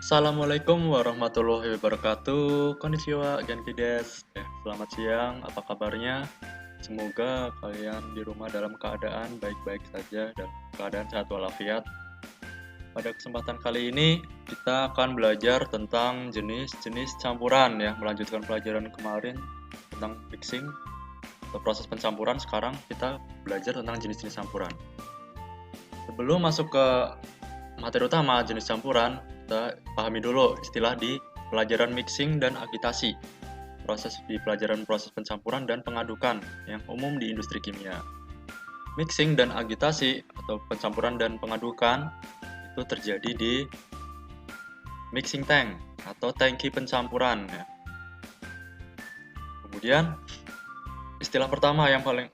Assalamualaikum warahmatullahi wabarakatuh. Konnichiwa, genki desu. Selamat siang, apa kabarnya? Semoga kalian di rumah dalam keadaan baik-baik saja dan keadaan sehat walafiat. Pada kesempatan kali ini, kita akan belajar tentang jenis-jenis campuran ya, melanjutkan pelajaran kemarin tentang mixing atau proses pencampuran. Sekarang kita belajar tentang jenis-jenis campuran. Sebelum masuk ke materi utama jenis campuran, kita pahami dulu istilah di pelajaran mixing dan agitasi. Proses di pelajaran proses pencampuran dan pengadukan yang umum di industri kimia. Mixing dan agitasi atau pencampuran dan pengadukan itu terjadi di mixing tank atau tangki pencampuran ya. Kemudian istilah pertama yang paling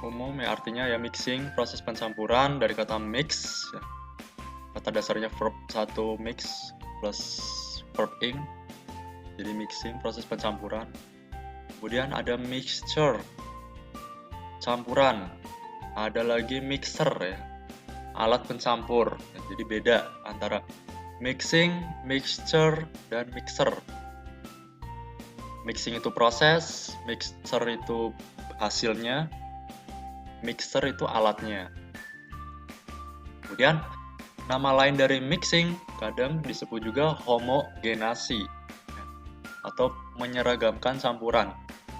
umum ya artinya ya mixing, proses pencampuran dari kata mix ya. Kata dasarnya verb 1 mix plus verb ing, jadi mixing, proses pencampuran. Kemudian ada mixture, campuran. Ada lagi mixer ya, alat pencampur. Jadi beda antara mixing, mixture, dan mixer. Mixing itu proses, mixer itu hasilnya, mixer itu alatnya. Kemudian nama lain dari mixing kadang disebut juga homogenasi atau menyeragamkan campuran.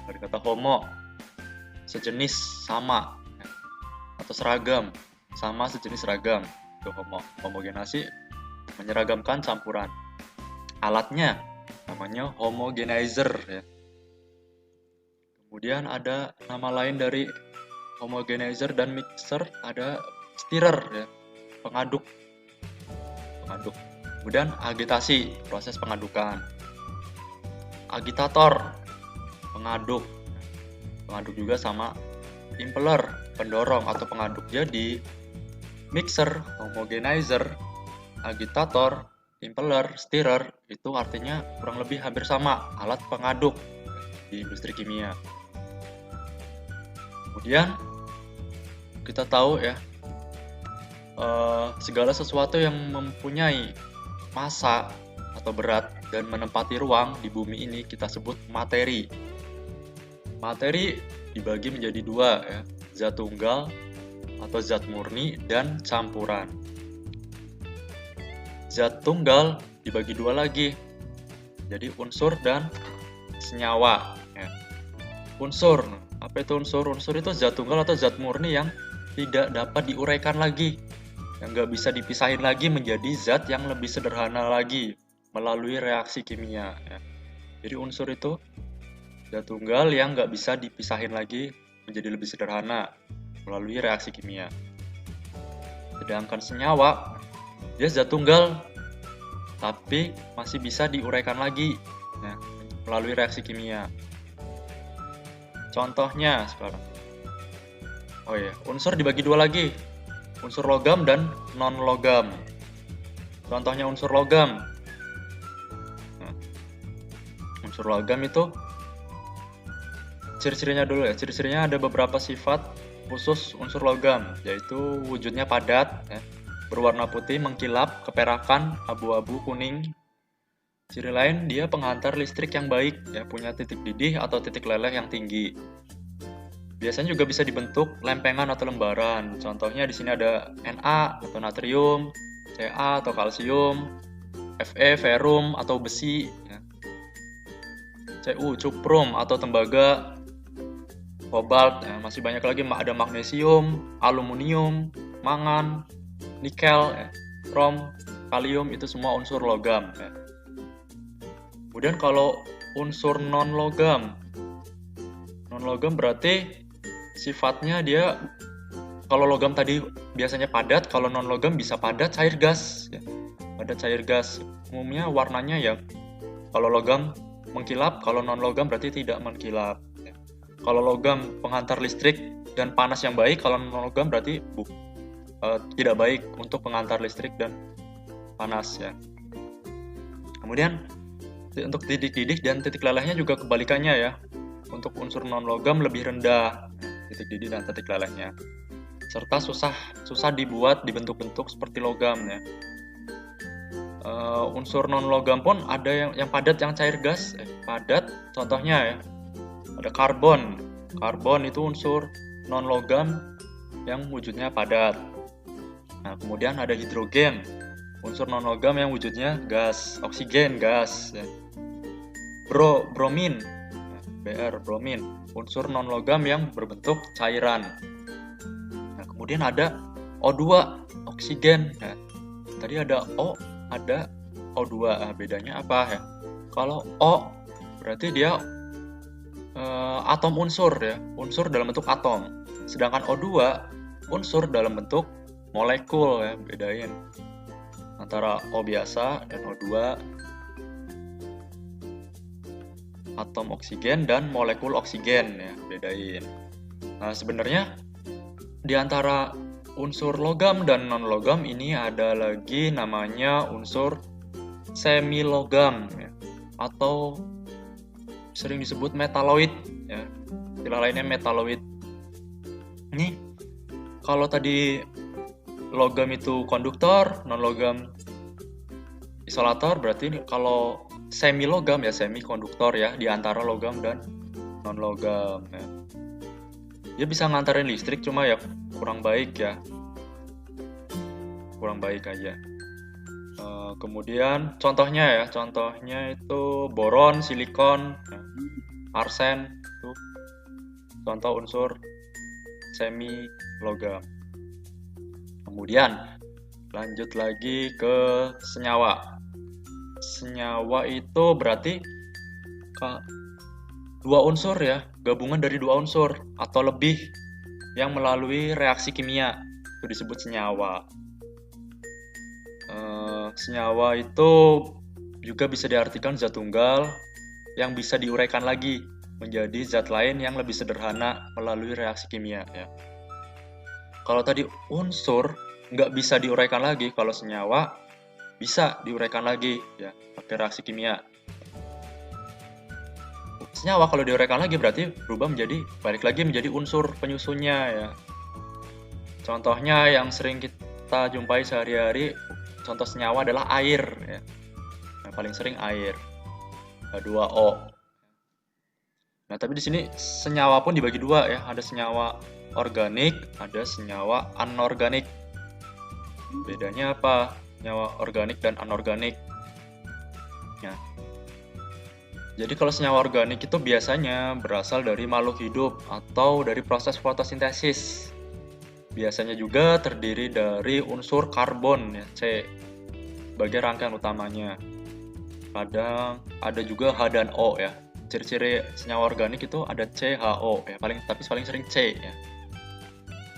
Dari kata homo, sejenis, sama, atau seragam, sama, sejenis, seragam. Itu homogenasi, menyeragamkan campuran. Alatnya namanya homogenizer ya. Kemudian ada nama lain dari homogenizer dan mixer, ada stirrer ya, pengaduk. Kemudian agitasi, proses pengadukan. Agitator, pengaduk juga sama impeller, pendorong atau pengaduk. Jadi mixer, homogenizer, agitator, impeller, stirrer itu artinya kurang lebih hampir sama, alat pengaduk di industri kimia. Kemudian kita tahu ya, segala sesuatu yang mempunyai massa atau berat dan menempati ruang di bumi ini kita sebut materi. Materi dibagi menjadi dua ya, zat tunggal atau zat murni dan campuran. Zat tunggal dibagi dua lagi, jadi unsur dan senyawa ya. Unsur, apa itu unsur? Unsur itu zat tunggal atau zat murni yang tidak dapat diuraikan lagi, yang nggak bisa dipisahin lagi menjadi zat yang lebih sederhana lagi melalui reaksi kimia ya. Jadi unsur itu zat tunggal yang nggak bisa dipisahin lagi menjadi lebih sederhana melalui reaksi kimia. Sedangkan senyawa dia zat tunggal tapi masih bisa diuraikan lagi ya, melalui reaksi kimia. Contohnya sekarang, unsur dibagi dua lagi, unsur logam dan non-logam. Contohnya unsur logam. Unsur logam itu ciri-cirinya dulu ya. Ciri-cirinya ada beberapa sifat khusus unsur logam, yaitu wujudnya padat, ya, berwarna putih, mengkilap, keperakan, abu-abu, kuning. Ciri lain dia penghantar listrik yang baik, ya, punya titik didih atau titik leleh yang tinggi. Biasanya juga bisa dibentuk lempengan atau lembaran. Contohnya di sini ada Na atau natrium, Ca atau kalsium, Fe ferum atau besi, ya. Cu cuprum atau tembaga, kobalt, ya. Masih banyak lagi, ada magnesium, aluminium, mangan, nikel, ya. Krom, kalium, itu semua unsur logam, ya. Kemudian kalau unsur non-logam berarti sifatnya dia, kalau logam tadi biasanya padat, kalau non-logam bisa padat cair gas ya. Padat cair gas. Umumnya warnanya ya, kalau logam mengkilap, kalau non-logam berarti tidak mengkilap ya. Kalau logam penghantar listrik dan panas yang baik, kalau non-logam berarti tidak baik untuk penghantar listrik dan panas ya. Kemudian untuk titik didih dan titik lelehnya juga kebalikannya ya. Untuk unsur non-logam lebih rendah titik didih dan titik lelehnya, serta susah dibuat, dibentuk-bentuk seperti logam ya. Unsur non logam pun ada yang padat, yang cair gas. Padat, contohnya ya, ada karbon. Karbon itu unsur non logam yang wujudnya padat. Nah, kemudian ada hidrogen, unsur non logam yang wujudnya gas. Oksigen, gas. Bromin, Br, bromin, unsur non logam yang berbentuk cairan. Nah, kemudian ada O2, oksigen. Nah, tadi ada O, ada O2. Bedanya apa ya? Kalau O berarti dia atom unsur ya, unsur dalam bentuk atom. Sedangkan O2 unsur dalam bentuk molekul ya, bedain antara O biasa dan O2, atom oksigen dan molekul oksigen ya, bedain. Nah, sebenarnya di antara unsur logam dan non logam ini ada lagi namanya unsur semi logam ya, atau sering disebut metaloid ya. Istilah lainnya metaloid. Ini kalau tadi logam itu konduktor, non logam isolator, berarti ini kalau semi logam ya semi konduktor ya, di antara logam dan non logam ya. Dia bisa nganterin listrik, cuma ya kurang baik ya, kurang baik aja. Kemudian contohnya itu boron, silikon, arsen, itu contoh unsur semi logam. Kemudian lanjut lagi ke senyawa. Senyawa itu berarti dua unsur ya, gabungan dari dua unsur atau lebih yang melalui reaksi kimia, itu disebut senyawa. Senyawa itu juga bisa diartikan zat tunggal yang bisa diuraikan lagi menjadi zat lain yang lebih sederhana melalui reaksi kimia ya. Kalau tadi unsur nggak bisa diuraikan lagi, kalau senyawa bisa diuraikan lagi ya pakai reaksi kimia. Senyawa kalau diuraikan lagi berarti berubah menjadi, balik lagi menjadi unsur penyusunnya ya. Contohnya yang sering kita jumpai sehari-hari, contoh senyawa adalah air ya. Yang paling sering air, H2O. Nah, tapi di sini senyawa pun dibagi dua ya, ada senyawa organik, ada senyawa anorganik. Bedanya apa? Senyawa organik dan anorganik. Ya. Jadi kalau senyawa organik itu biasanya berasal dari makhluk hidup atau dari proses fotosintesis. Biasanya juga terdiri dari unsur karbon ya, C, sebagai rangkaian utamanya. Kadang ada juga H dan O ya. Ciri-ciri senyawa organik itu ada CHO ya, tapi paling sering C ya.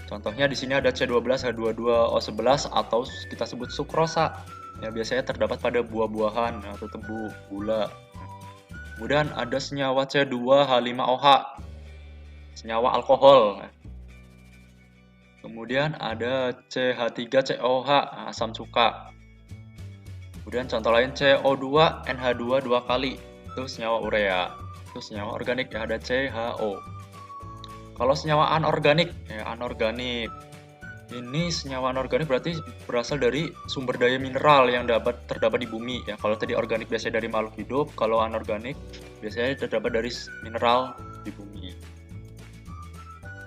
Contohnya di sini ada C12, H22O11 atau kita sebut sukrosa. Ya, biasanya terdapat pada buah-buahan atau tebu, gula. Kemudian ada senyawa C2H5OH, senyawa alkohol. Kemudian ada CH3COH, asam cuka. Kemudian contoh lain CO2NH2 dua kali, itu senyawa urea. Itu senyawa organik ya, ada CHO. Kalau senyawa anorganik, ya anorganik. Ini senyawa anorganik berarti berasal dari sumber daya mineral yang terdapat di bumi ya. Kalau tadi organik biasanya dari makhluk hidup, kalau anorganik biasanya terdapat dari mineral di bumi.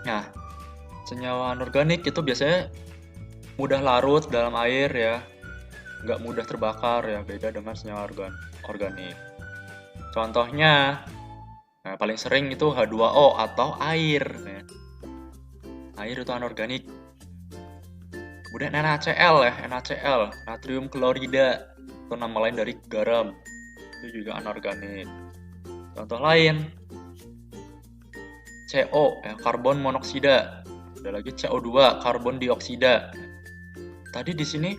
Nah, senyawa anorganik itu biasanya mudah larut dalam air ya, nggak mudah terbakar ya, beda dengan senyawa organik. Contohnya, nah, paling sering itu H2O atau air. Ya. Air itu anorganik. Kemudian NaCl ya, NaCl, natrium klorida, itu nama lain dari garam, itu juga anorganik. Contoh lain, CO ya, karbon monoksida. Ada lagi CO2, karbon dioksida. Tadi di sini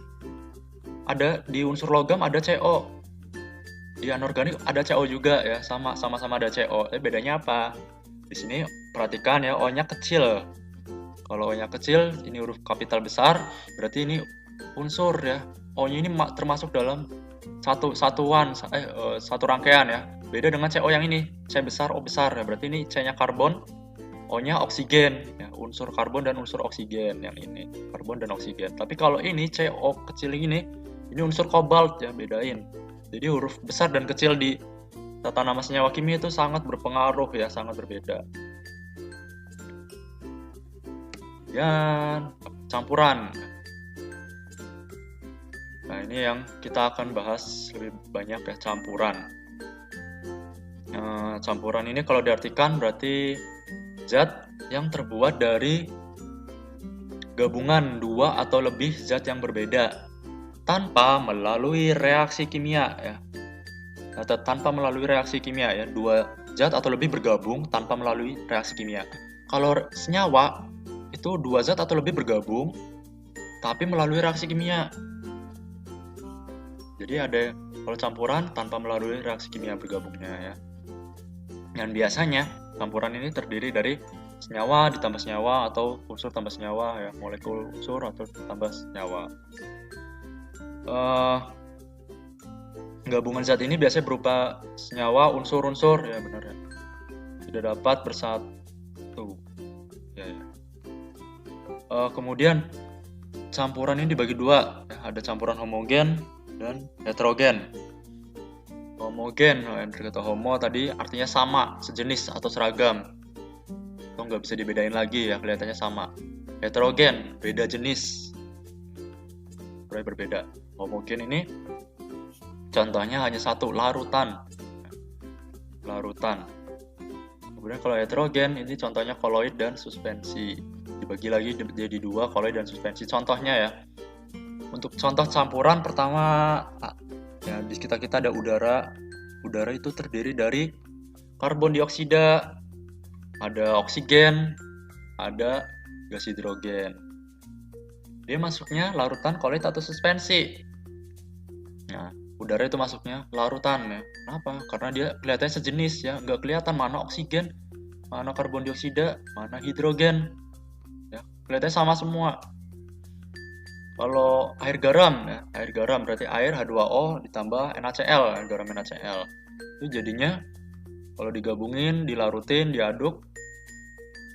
ada di unsur logam ada CO. Di anorganik ada CO juga ya, sama-sama ada CO. Tapi bedanya apa? Di sini perhatikan ya, O-nya kecil. Kalau O-nya kecil, ini huruf kapital besar, berarti ini unsur ya. O-nya ini termasuk dalam satu rangkaian ya. Beda dengan CO yang ini, C besar, O besar ya. Berarti ini C-nya karbon, O-nya oksigen ya, unsur karbon dan unsur oksigen yang ini, karbon dan oksigen. Tapi kalau ini CO kecil ini Ini unsur kobalt ya, bedain. Jadi huruf besar dan kecil di tata nama senyawa kimia itu sangat berpengaruh ya, sangat berbeda. Dan campuran. Nah, ini yang kita akan bahas lebih banyak ya, campuran. Campuran ini kalau diartikan berarti zat yang terbuat dari gabungan dua atau lebih zat yang berbeda tanpa melalui reaksi kimia ya. Atau tanpa melalui reaksi kimia ya, dua zat atau lebih bergabung tanpa melalui reaksi kimia. Kalau senyawa itu dua zat atau lebih bergabung tapi melalui reaksi kimia. Jadi ada kalau campuran tanpa melalui reaksi kimia bergabungnya ya. Dan biasanya campuran ini terdiri dari senyawa ditambah senyawa atau unsur tambah senyawa ya, molekul unsur atau tambah senyawa. Gabungan zat ini biasanya berupa senyawa unsur-unsur ya, benar ya. Tidak dapat bersatu. Ya. Kemudian campuran ini dibagi dua, ya, ada campuran homogen dan heterogen. Homogen, yang kata homo tadi artinya sama, sejenis atau seragam. Atau nggak bisa dibedain lagi ya, kelihatannya sama. Heterogen, beda jenis. Berbeda. Homogen ini contohnya hanya satu, larutan. Kemudian kalau heterogen ini contohnya koloid dan suspensi. Dibagi lagi jadi dua, koloid dan suspensi. Contohnya ya. Untuk contoh campuran pertama ya, di sekitar kita ada udara. Udara itu terdiri dari karbon dioksida, ada oksigen, ada gas hidrogen. Dia masuknya larutan, koloid atau suspensi. Nah, udara itu masuknya larutan ya. Kenapa? Karena dia kelihatannya sejenis ya, nggak kelihatan mana oksigen, mana karbon dioksida, mana hidrogen. Ya, kelihatannya sama semua. Kalau air garam ya, air garam berarti air H2O ditambah NaCl, garam NaCl. Itu jadinya kalau digabungin, dilarutin, diaduk,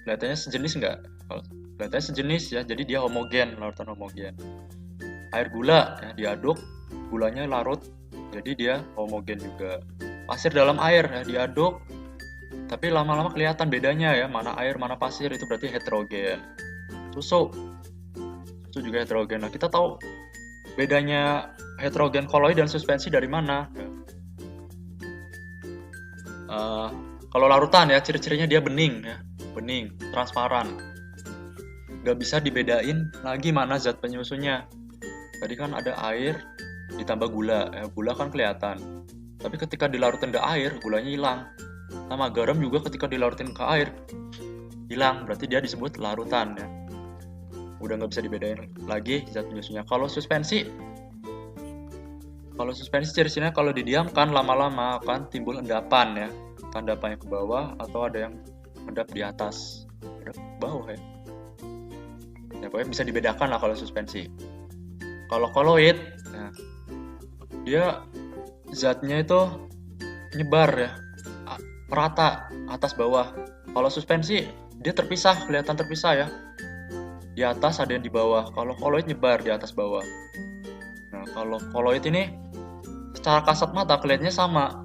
kelihatannya sejenis nggak? Kalau kelihatannya sejenis ya, jadi dia homogen, larutan homogen. Air gula ya, diaduk, gulanya larut, jadi dia homogen juga. Pasir dalam air ya, diaduk, tapi lama-lama kelihatan bedanya ya, mana air, mana pasir, itu berarti heterogen. Susu juga heterogen. Nah, kita tahu bedanya heterogen, koloid, dan suspensi dari mana? Kalau larutan ya, ciri-cirinya dia bening ya, bening, transparan. Nggak bisa dibedain lagi mana zat penyusunnya. Tadi kan ada air ditambah gula, ya, gula kan kelihatan. Tapi ketika dilarutin ke air, gulanya hilang. Sama garam juga ketika dilarutin ke air, hilang. Berarti dia disebut larutan ya. Udah nggak bisa dibedain lagi zat penyusunnya. Kalau suspensi ciri-cirinya kalau didiamkan lama-lama akan timbul endapan ya, endapannya ke bawah atau ada yang endap di atas, endap ke bawah ya. Ya pokoknya bisa dibedakan lah kalau suspensi. Kalau koloid, nah, dia zatnya itu nyebar ya, merata atas bawah. Kalau suspensi dia terpisah, kelihatan terpisah ya. Di atas ada yang di bawah. Kalau koloid nyebar di atas bawah. Nah, kalau koloid ini secara kasat mata kelihatannya sama,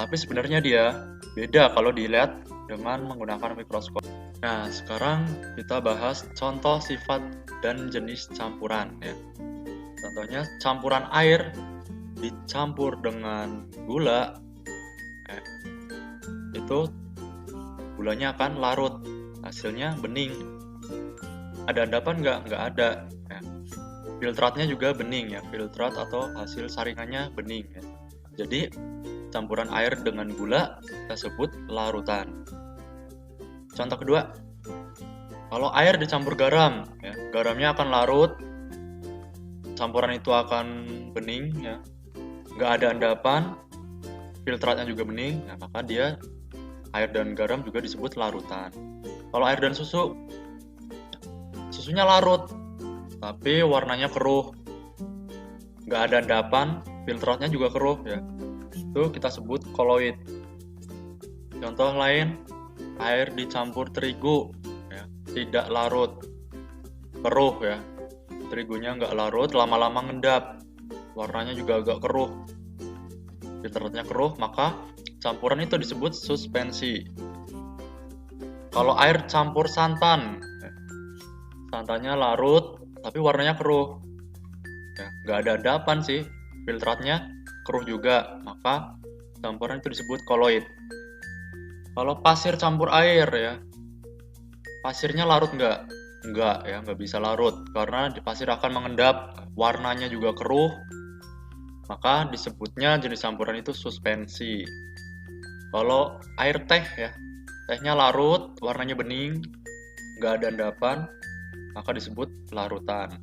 tapi sebenarnya dia beda kalau dilihat dengan menggunakan mikroskop. Nah, sekarang kita bahas contoh sifat dan jenis campuran ya. Contohnya campuran air dicampur dengan gula, itu gulanya akan larut, hasilnya bening. Ada endapan nggak ada ya. Filtratnya juga bening ya, filtrat atau hasil saringannya bening ya. Jadi campuran air dengan gula kita sebut larutan. Contoh kedua, kalau air dicampur garam ya, garamnya akan larut, campuran itu akan bening ya, nggak ada endapan, filtratnya juga bening, ya, maka dia air dan garam juga disebut larutan. Kalau air dan susu, susunya larut, tapi warnanya keruh, nggak ada endapan, filtratnya juga keruh ya. Itu kita sebut koloid. Contoh lain, air dicampur terigu, ya, tidak larut, keruh ya. Terigunya nggak larut, lama-lama ngendap. warnanya juga agak keruh, filterannya keruh, maka campuran itu disebut suspensi. Kalau air campur santan, santannya larut tapi warnanya keruh, ya, nggak ada endapan sih, filtratnya keruh juga, maka campuran itu disebut koloid. Kalau pasir campur air ya, pasirnya larut nggak? Nggak ya, nggak bisa larut karena di pasir akan mengendap, warnanya juga keruh, maka disebutnya jenis campuran itu suspensi. Kalau air teh ya, tehnya larut, warnanya bening, nggak ada endapan, maka disebut larutan.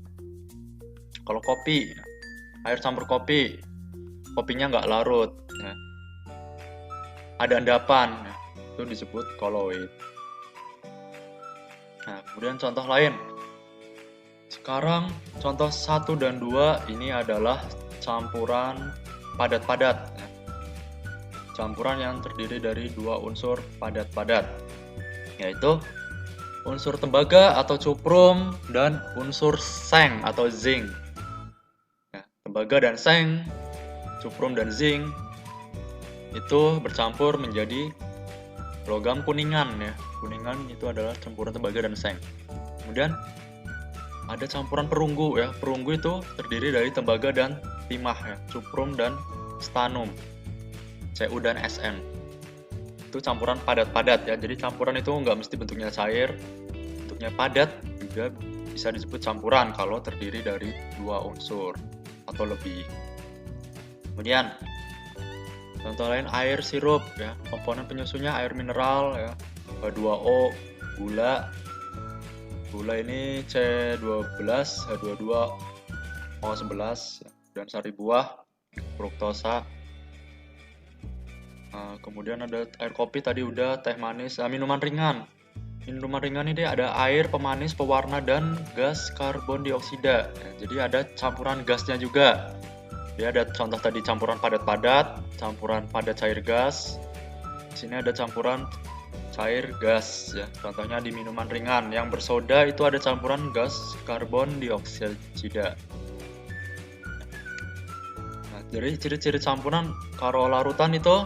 Kalau kopi, air campur kopi, kopinya nggak larut, ya, ada endapan, ya, itu disebut koloid. Nah, kemudian contoh lain. Sekarang contoh 1 dan 2 ini adalah campuran padat-padat, ya. Campuran yang terdiri dari 2 unsur padat-padat, yaitu unsur tembaga atau cuprum dan unsur seng atau zinc. Ya, tembaga dan seng, cuprum dan zinc itu bercampur menjadi logam kuningan ya. Kuningan itu adalah campuran tembaga dan seng. Kemudian ada campuran perunggu ya. Perunggu itu terdiri dari tembaga dan timah ya, cuprum dan stannum, Cu dan Sn. Itu campuran padat-padat ya. Jadi campuran itu nggak mesti bentuknya cair, bentuknya padat juga bisa disebut campuran kalau terdiri dari 2 unsur atau lebih. Kemudian contoh lain air sirup ya. Komponen penyusunnya air mineral ya, H2O, gula. Gula ini C12, H22O11 dan sari buah, fruktosa. Kemudian ada air kopi tadi udah, teh manis, minuman ringan. Minuman ringan ini ada air, pemanis, pewarna, dan gas karbon dioksida. Ya, jadi ada campuran gasnya juga. Dia ada contoh tadi campuran padat-padat, campuran padat cair gas. Di sini ada campuran cair gas ya. Contohnya di minuman ringan yang bersoda itu ada campuran gas karbon dioksida. Nah, jadi ciri-ciri campuran karo larutan itu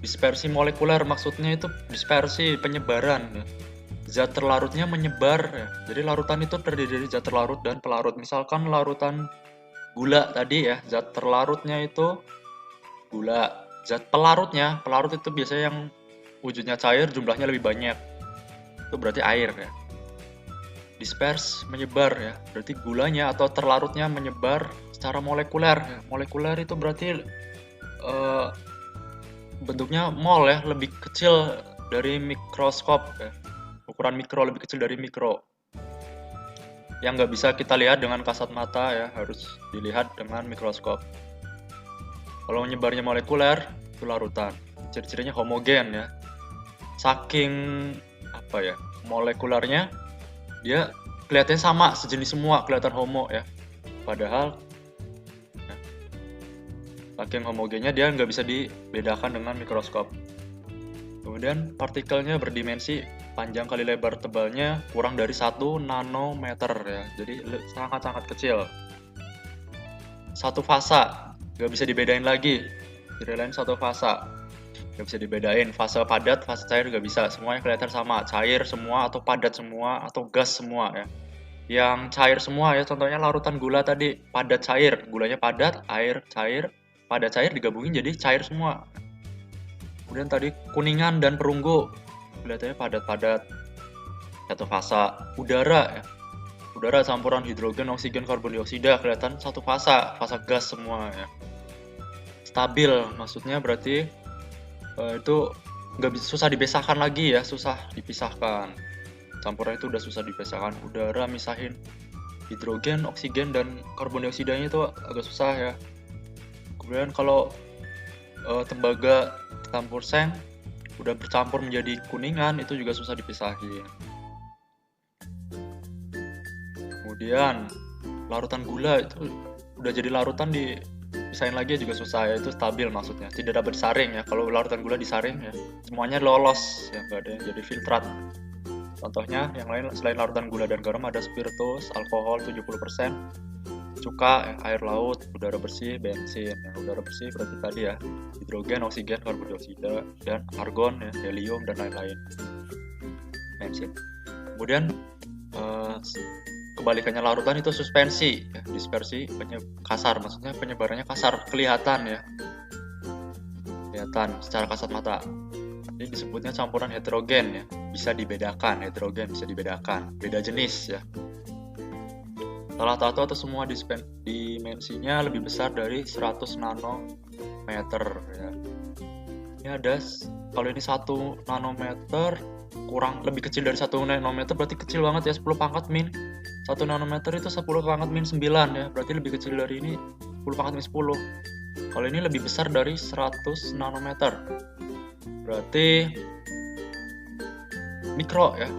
dispersi molekuler, maksudnya itu dispersi, penyebaran ya. Zat terlarutnya menyebar ya. Jadi larutan itu terdiri dari zat terlarut dan pelarut. Misalkan larutan gula tadi ya, zat terlarutnya itu gula. Zat pelarutnya, pelarut itu biasanya yang wujudnya cair, jumlahnya lebih banyak. Itu berarti air ya. Dispers, menyebar ya. Berarti gulanya atau terlarutnya menyebar secara molekuler ya. Molekuler itu berarti bentuknya mol ya, lebih kecil dari mikroskop ya. Ukuran mikro, lebih kecil dari mikro, yang nggak bisa kita lihat dengan kasat mata ya, harus dilihat dengan mikroskop. Kalau menyebarnya molekuler itu larutan. Ciri-cirinya homogen ya, saking apa ya, molekularnya dia kelihatannya sama, sejenis semua, kelihatan homo ya, padahal ya, saking homogennya dia nggak bisa dibedakan dengan mikroskop. Kemudian partikelnya berdimensi panjang kali lebar tebalnya kurang dari 1 nanometer ya, jadi sangat-sangat kecil. Satu fasa, nggak bisa dibedain lagi. Ciri lain satu fasa, nggak bisa dibedain. Fase padat, fase cair nggak bisa, semuanya kelihatan sama, cair semua atau padat semua atau gas semua ya. Yang cair semua ya, contohnya larutan gula tadi, padat cair, gulanya padat, air cair, padat cair digabungin jadi cair semua. Kemudian tadi kuningan dan perunggu, kelihatannya padat-padat, satu fasa. Udara ya, udara campuran hidrogen, oksigen, karbon dioksida, kelihatan satu fasa, fasa gas semua ya. Stabil, maksudnya berarti itu nggak bisa, susah dipisahkan lagi ya, susah dipisahkan. Campuran itu udah susah dipisahkan. Udara misahin hidrogen, oksigen, dan karbon dioksidanya itu agak susah ya. Kemudian kalau tembaga campur seng udah bercampur menjadi kuningan, itu juga susah dipisahin. Kemudian larutan gula itu udah jadi larutan, dipisahin lagi juga susah ya, itu stabil maksudnya, tidak dapat disaring ya. Kalau larutan gula disaring ya semuanya lolos ya, nggak ada yang jadi filtrat. Contohnya yang lain selain larutan gula dan garam ada spiritus, alkohol 70%, cuka, air laut, udara bersih, bensin. Udara bersih berarti tadi ya, hidrogen, oksigen, karbon dioksida, dan argon, helium, dan lain-lain. Bensin. Kemudian kebalikannya larutan itu suspensi, dispersi kasar, maksudnya penyebarannya kasar, kelihatan secara kasat mata. Ini disebutnya campuran heterogen bisa dibedakan, beda jenis ya. Salah satu atau semua dimensinya lebih besar dari 100 nanometer ya. Ini ada, kalau ini 1 nanometer kurang lebih kecil dari 1 nanometer berarti kecil banget ya, 10 pangkat min. 1 nanometer itu 10 pangkat min 9 ya, berarti lebih kecil dari ini 10 pangkat min 10. Kalau ini lebih besar dari 100 nanometer berarti mikro ya,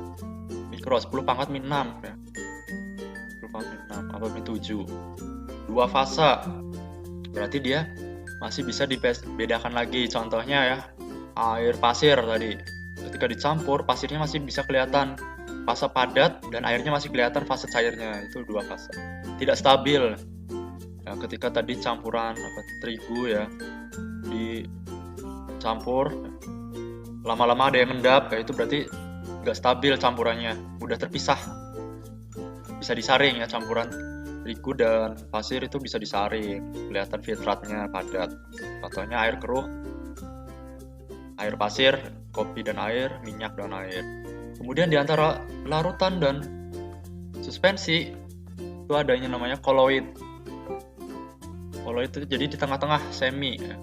mikro 10 pangkat min 6 ya, 10 pangkat min 6 atau min 7. 2 fase berarti dia masih bisa dibedakan lagi. Contohnya ya, air pasir tadi, ketika dicampur pasirnya masih bisa kelihatan fase padat dan airnya masih kelihatan fase cairnya. Itu 2 fase. Tidak stabil ya, ketika tadi campuran terigu ya dicampur, lama-lama ada yang ngendap, itu berarti nggak stabil campurannya, udah terpisah. Bisa disaring ya, campuran terigu dan pasir itu bisa disaring, kelihatan filtratnya padat. Contohnya air keruh, air pasir, kopi dan air, minyak dan air. Kemudian di antara larutan dan suspensi itu adanya namanya koloid. Koloid itu jadi di tengah-tengah, semi ya,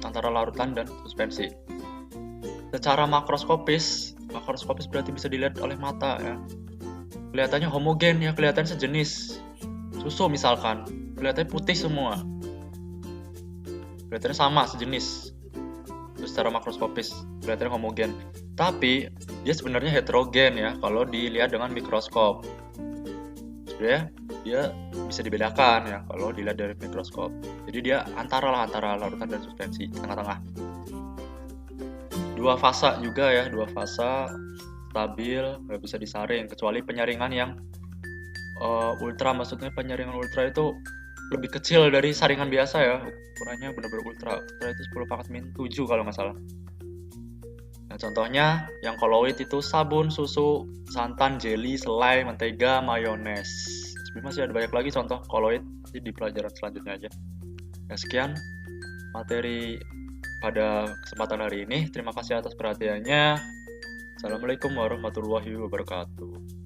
antara larutan dan suspensi. Secara makroskopis berarti bisa dilihat oleh mata ya. Kelihatannya homogen ya, kelihatannya sejenis. Susu misalkan, kelihatannya putih semua. Kelihatannya sama, sejenis. Terus secara makroskopis kelihatannya homogen. Tapi dia sebenarnya heterogen ya kalau dilihat dengan mikroskop. Sebenarnya dia bisa dibedakan ya kalau dilihat dari mikroskop. Jadi dia antara larutan dan suspensi, tengah-tengah. 2 fase juga ya, 2 fase stabil, nggak bisa disaring kecuali penyaringan yang ultra. Maksudnya penyaringan ultra itu lebih kecil dari saringan biasa ya, ukurannya benar-benar ultra itu 10 pangkat min 7 kalau nggak salah. Nah, contohnya yang koloid itu sabun, susu, santan, jelly, selai, mentega, mayones. Sebenarnya masih ada banyak lagi contoh koloid di pelajaran selanjutnya aja. Nah, sekian materi pada kesempatan hari ini. Terima kasih atas perhatiannya. Assalamualaikum warahmatullahi wabarakatuh.